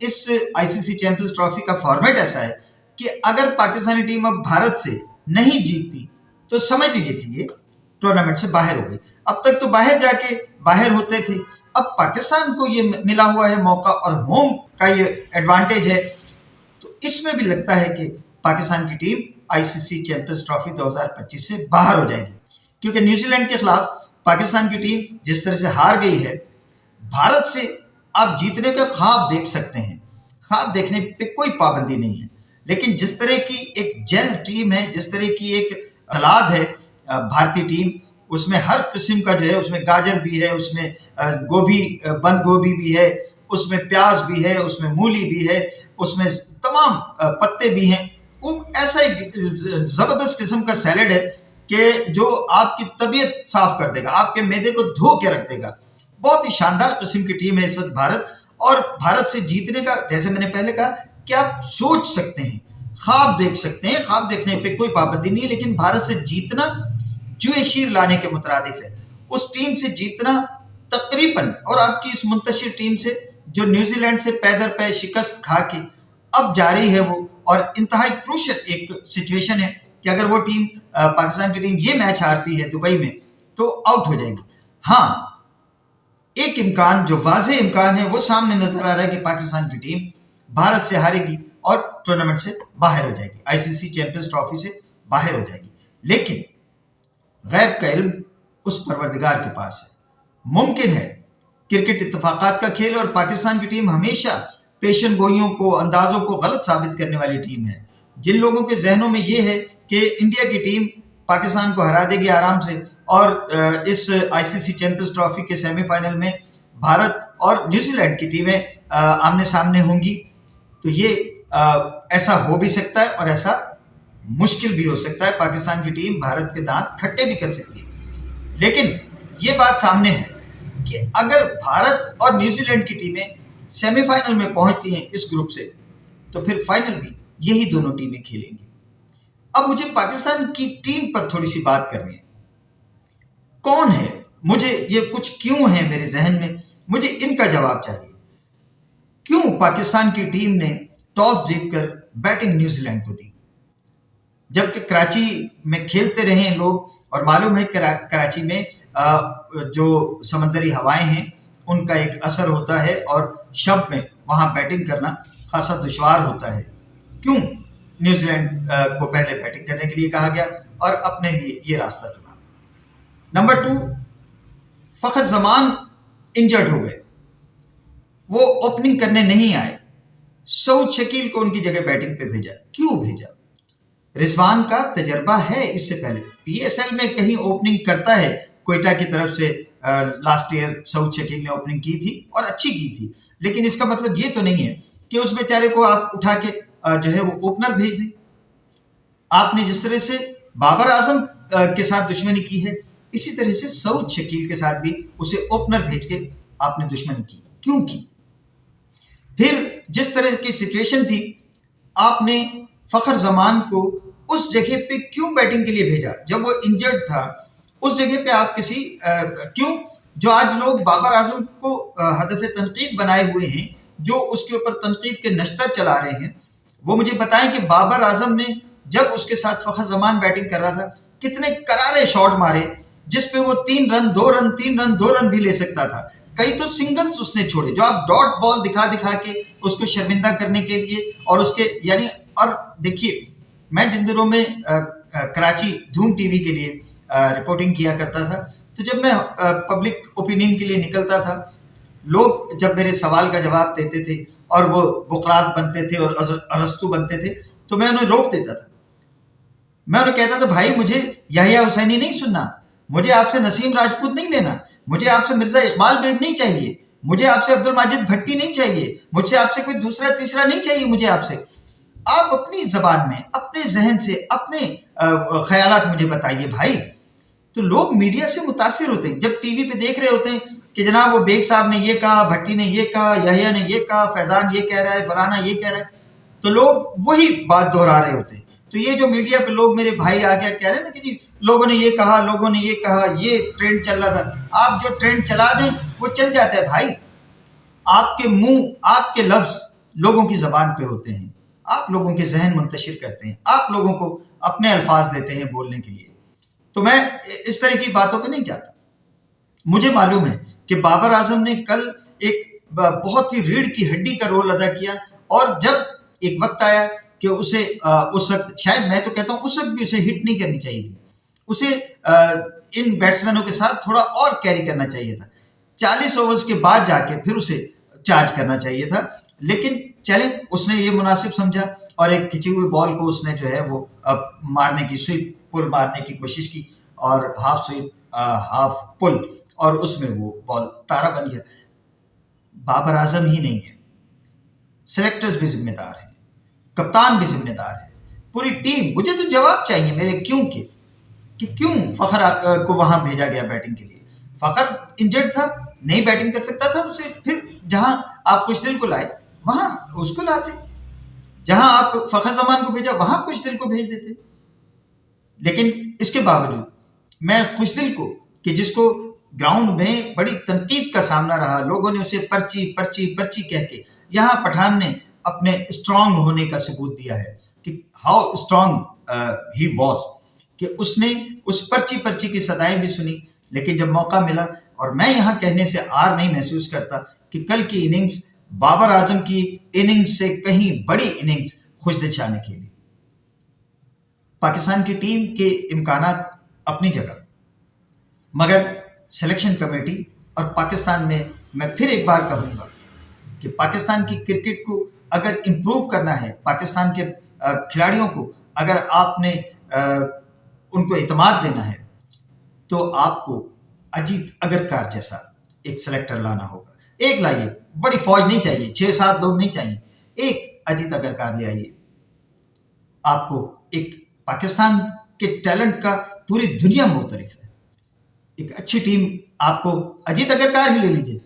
اس ICC champions trophy کا format ایسا ہے کہ اگر پاکستانی ٹیم اب بھارت سے نہیں جیتتی تو سمجھ لیجیے کہ یہ ٹورنامنٹ سے باہر ہو گئی. اب تک تو باہر جا کے باہر ہوتے تھے, اب پاکستان کو یہ ملا ہوا ہے موقع اور ہوم کا یہ ایڈوانٹیج ہے, تو اس میں بھی لگتا ہے کہ پاکستان کی ٹیم ICC چیمپئنز ٹرافی 2025 سے باہر ہو جائے گی. کیونکہ نیوزی لینڈ کے خلاف پاکستان کی ٹیم جس طرح سے ہار گئی ہے, بھارت سے آپ جیتنے کا خواب دیکھ سکتے ہیں, خواب دیکھنے پہ کوئی پابندی نہیں ہے, لیکن جس طرح کی ایک جیل ٹیم ہے, جس طرح کی ایک اولاد ہے بھارتی ٹیم, اس میں ہر قسم کا جو ہے, اس میں گاجر بھی ہے, اس میں گوبھی بند گوبھی بھی ہے, اس میں پیاز بھی ہے, اس میں مولی بھی ہے, اس میں تمام پتے بھی ہیں. وہ ایسا ایک زبردست قسم کا سیلڈ ہے کہ جو آپ کی طبیعت صاف کر دے گا, آپ کے معدے کو دھو کے رکھ دے گا. بہت ہی شاندار قسم کی ٹیم ہے اس وقت بھارت, اور بھارت سے جیتنے کا جیسے میں نے پہلے کہا کہ آپ سوچ سکتے ہیں, خواب دیکھ سکتے ہیں, خواب دیکھنے پہ کوئی پابندی نہیں ہے, لیکن بھارت سے جیتنا جوئے شیر لانے کے مترادف ہے. اس ٹیم سے جیتنا تقریباً, اور آپ کی اس منتشر ٹیم سے جو نیوزی لینڈ سے پے در پے شکست کھا کے اب جاری ہے وہ, اور انتہائی کروشل ایک سچویشن ہے کہ اگر وہ ٹیم پاکستان کی ٹیم یہ میچ ہارتی ہے دبئی میں تو آؤٹ ہو جائے گی. ہاں, ایک امکان جو واضح امکان ہے وہ سامنے نظر آ رہا ہے کہ پاکستان کی ٹیم بھارت سے ہارے گی اور ٹورنامنٹ سے باہر ہو جائے گی, ICC چیمپئنز ٹرافی سے باہر ہو جائے گی. لیکن غیب کا علم اس پروردگار کے پاس ہے. ممکن ہے, کرکٹ اتفاقات کا کھیل, اور پاکستان کی ٹیم ہمیشہ پیشن گوئیوں کو, اندازوں کو غلط ثابت کرنے والی ٹیم ہے. جن لوگوں کے ذہنوں میں یہ ہے کہ انڈیا کی ٹیم پاکستان کو ہرا دے گی آرام سے, اور اس ICC چیمپئنز ٹرافی کے سیمی فائنل میں بھارت اور نیوزی لینڈ کی ٹیمیں آمنے سامنے ہوں گی, تو یہ ایسا ہو بھی سکتا ہے اور ایسا مشکل بھی ہو سکتا ہے. پاکستان کی ٹیم بھارت کے دانت کھٹے بھی کر سکتی ہے. لیکن یہ بات سامنے ہے کہ اگر بھارت اور نیوزی لینڈ کی ٹیمیں سیمی فائنل میں پہنچتی ہیں اس گروپ سے, تو پھر فائنل بھی یہی دونوں ٹیمیں کھیلیں گی. اب مجھے پاکستان کی ٹیم پر تھوڑی سی بات کرنی ہے. کون ہے, مجھے یہ کچھ کیوں ہے میرے ذہن میں, مجھے ان کا جواب چاہیے. کیوں پاکستان کی ٹیم نے ٹاس جیت کر بیٹنگ نیوزی لینڈ کو دی, جبکہ کراچی میں کھیلتے رہے ہیں لوگ, اور معلوم ہے کراچی میں جو سمندری ہوائیں ہیں ان کا ایک اثر ہوتا ہے, اور شب میں وہاں بیٹنگ کرنا خاصا دشوار ہوتا ہے. کیوں نیوزی لینڈ کو پہلے بیٹنگ کرنے کے لیے کہا گیا اور اپنے لیے یہ راستہ چنا. نمبر 2, فخر زمان انجرڈ ہو گئے, وہ اوپننگ کرنے نہیں آئے. سعود شکیل کو ان کی جگہ بیٹنگ پہ بھیجا. کیوں بھیجا؟ رضوان کا تجربہ ہے, اس سے پہلے PSL میں کہیں اوپننگ کرتا ہے. کوئٹہ کی طرف سے لاسٹ ایئر سعود شکیل نے اوپننگ کی تھی اور اچھی کی تھی, لیکن اس کا مطلب یہ تو نہیں ہے کہ اس بیچارے کو آپ اٹھا کے جو ہے وہ اوپنر بھیج دیں. آپ نے جس طرح سے بابر اعظم کے ساتھ دشمنی کی ہے, اسی طرح سے سعود شکیل کے ساتھ بھی اسے اوپنر بھیج کے آپ نے دشمنی کی. کیوں کی؟ پھر جس طرح کی سچویشن تھی, آپ نے فخر زمان کو اس جگہ پہ کیوں بیٹنگ کے لیے بھیجا جب وہ انجرڈ تھا؟ اس جگہ پہ آپ کیوں جو آج لوگ بابر اعظم کو ہدف تنقید بنائے ہوئے ہیں, جو اس کے اوپر تنقید کے نشتر چلا رہے ہیں, وہ مجھے بتائیں کہ بابر اعظم نے جب اس کے ساتھ فخر زمان بیٹنگ کر رہا تھا کتنے کرارے شاٹ مارے جس پہ وہ 3 رن 2 رن 3 رن 2 رن بھی لے سکتا تھا. کئی تو سنگلز اس نے چھوڑے, جو آپ ڈاٹ بال دکھا کے اس کو شرمندہ کرنے کے لیے, اور اس کے یعنی, اور دیکھیے میں جن دنوں میں کراچی دھوم ٹی وی کے لیے رپورٹنگ کیا کرتا تھا, تو جب میں پبلک اوپینین کے لیے نکلتا تھا, لوگ جب میرے سوال کا جواب دیتے تھے اور وہ بقرات بنتے تھے اور ارسطو بنتے تھے, تو میں انہیں روک دیتا تھا. میں انہیں کہتا تھا بھائی مجھے یحییٰ حسینی نہیں سننا, مجھے آپ سے نسیم راجپوت نہیں لینا, مجھے آپ سے مرزا اقبال بیگ نہیں چاہیے, مجھے آپ سے عبد الماجد بھٹی نہیں چاہیے, مجھ سے آپ سے کوئی دوسرا تیسرا نہیں چاہیے. مجھے آپ سے آپ اپنی زبان میں, اپنے ذہن سے, اپنے خیالات مجھے بتائیے بھائی. تو لوگ میڈیا سے متاثر ہوتے ہیں, جب ٹی وی پہ دیکھ رہے ہوتے ہیں کہ جناب وہ بیگ صاحب نے یہ کہا, بھٹی نے یہ کہا, یحییٰ نے یہ کہا, فیضان یہ کہہ رہا ہے, فلانا یہ کہہ رہا ہے, تو لوگ وہی بات دہرا رہے ہوتے ہیں. تو یہ جو میڈیا پہ لوگ میرے بھائی آ گیا کہہ رہے ہیں نا کہ جی لوگوں نے یہ کہا, لوگوں نے یہ کہا, یہ ٹرینڈ چل رہا تھا, آپ جو ٹرینڈ چلا دیں وہ چل جاتا ہے بھائی. آپ کے منہ, آپ کے لفظ لوگوں کی زبان پہ ہوتے ہیں، آپ لوگوں کے ذہن منتشر کرتے ہیں، آپ لوگوں کو اپنے الفاظ دیتے ہیں بولنے کے لیے. تو میں اس طرح کی باتوں پہ نہیں جاتا. مجھے معلوم ہے کہ بابر اعظم نے کل ایک بہت ہی ریڑھ کی ہڈی کا رول ادا کیا، اور جب ایک وقت آیا کہ اسے اس وقت، شاید میں تو کہتا ہوں اس وقت بھی اسے ہٹ نہیں کرنی چاہیے تھی، اسے ان بیٹسمینوں کے ساتھ تھوڑا اور کیری کرنا چاہیے تھا. 40 اوورز کے بعد جا کے پھر اسے چارج کرنا چاہیے تھا. لیکن چلیں، اس نے یہ مناسب سمجھا اور ایک کھچی ہوئی بال کو اس نے جو ہے وہ مارنے کی، سویپ پل مارنے کی کوشش کی، اور ہاف سویپ ہاف پل، اور اس میں وہ بال تارا بن گیا. بابر اعظم ہی نہیں ہے، سلیکٹرز بھی ذمہ دار ہیں، کپتان بھی ذمہ دار ہے، پوری ٹیم. مجھے تو جواب چاہیے میرے کیوں کے، کہ کیوں فخر کو وہاں بھیجا گیا بیٹنگ کے لیے. فخر انجرڈ تھا، نہیں بیٹنگ کر سکتا تھا، اسے پھر جہاں آپ خوش دل کو لائے وہاں اس کو لاتے، جہاں آپ فخر زمان کو بھیجا وہاں خوش دل کو بھیج دیتے. لیکن اس کے باوجود میں خوش دل کو، کہ جس کو گراؤنڈ میں بڑی تنقید کا سامنا رہا، لوگوں نے اسے پرچی پرچی پرچی کہہ کے، یہاں پٹھان نے اپنے اسٹرانگ ہونے کا ثبوت دیا ہے کہ ہاؤ اسٹرانگ ہی واز، کہ اس نے اس پرچی پرچی کی صدائیں بھی سنی. لیکن جب موقع ملا، اور میں یہاں کہنے سے آر نہیں محسوس کرتا کہ کل کی اننگز بابر اعظم کی اننگز سے کہیں بڑی اننگز خوش دل شاہ نے کھیلی. پاکستان کی ٹیم کے امکانات اپنی جگہ، مگر سلیکشن کمیٹی اور پاکستان میں پھر ایک بار کہوں گا کہ پاکستان کی کرکٹ کو اگر امپروو کرنا ہے، پاکستان کے کھلاڑیوں کو اگر آپ نے ان کو اعتماد دینا ہے، تو آپ کو اجیت اگرکار جیسا ایک سلیکٹر لانا ہوگا. ایک لائیے، بڑی فوج نہیں چاہیے، 6-7 لوگ نہیں چاہیے، ایک اجیت اگرکار لے آئیے. آپ کو ایک پاکستان کے ٹیلنٹ کا پوری دنیا معترف ہے، ایک اچھی ٹیم آپ کو اجیت اگرکار ہی لے لیجیے.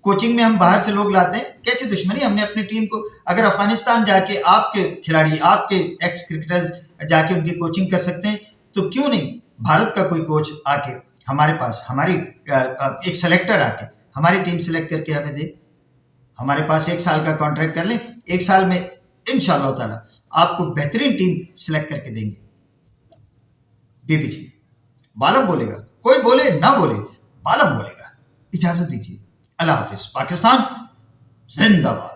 کوچنگ میں ہم باہر سے لوگ لاتے ہیں، کیسی دشمنی؟ ہم نے اپنی ٹیم کو، اگر افغانستان جا کے آپ کے کھلاڑی، آپ کے ایکس کرکٹرز جا کے ان کی کوچنگ کر سکتے ہیں، تو کیوں نہیں بھارت کا کوئی کوچ آ کے ہمارے پاس، ہماری ایک سلیکٹر آ کے ہماری ٹیم سلیکٹ کر کے ہمیں دے. ہمارے پاس 1 سال کا کانٹریکٹ کر لیں، 1 سال میں انشاءاللہ تعالیٰ آپ کو بہترین ٹیم سلیکٹ کر کے دیں گے. بی پی جی، بالم بولے گا، کوئی بولے نہ بولے، بالم بولے گا. اجازت دیجیے، اللہ حافظ. پاکستان زندہ باد.